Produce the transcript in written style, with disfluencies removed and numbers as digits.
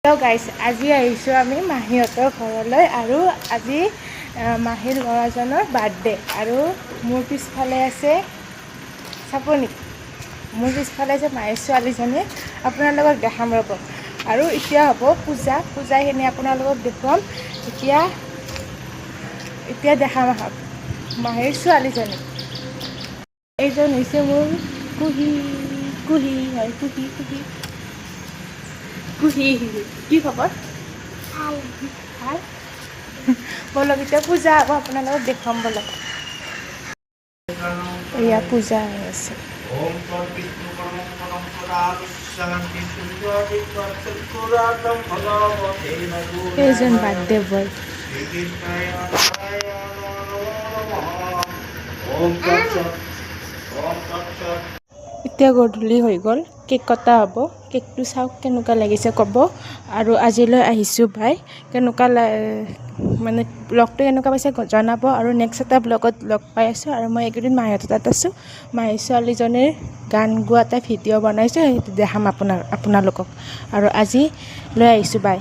Hello' গাইছ, আজি আহিছোঁ আমি মাহীহঁতৰ ঘৰলৈ আৰু আজি মাহীৰ ল'ৰাজনৰ বাৰ্থডে আৰু মোৰ পিছফালে আছে চাপনি, মোৰ পিছফালে আছে মাহীৰ ছোৱালীজনী। আপোনালোকক দেখাম ৰ'ব। আৰু এতিয়া হ'ব পূজাখিনি আপোনালোকক দেখুৱাম। এতিয়া দেখাম আহক মাহীৰ ছোৱালীজনী। এইজন হৈছে মোৰ কুহি হয়, কুহি কি খবৰ? ভাল। বলক এতিয়া পূজা হ'ব, আপোনালোকক দেখুৱাম বলক। এয়া পূজা হৈ আছে। এইজন বাৰ্থডে বয়। এতিয়া গধূলি হৈ গ'ল, কেক কটা হ'ব। কেকটো চাওক কেনেকুৱা লাগিছে ক'ব। আৰু আজিলৈ আহিছোঁ বাই, কেনেকুৱা মানে ব্লগটো কেনেকুৱা পাইছে জনাব। আৰু নেক্সট এটা ব্লগত লগ পাই আছোঁ। আৰু মই এইকেইদিন মাহীহঁতৰ তাত আছোঁ। মাহীৰ ছোৱালীজনীৰ গান গোৱা এটা ভিডিঅ' বনাইছোঁ, সেইটো দেখাম আপোনালোকক। আৰু আজি লৈ আহিছোঁ বাই।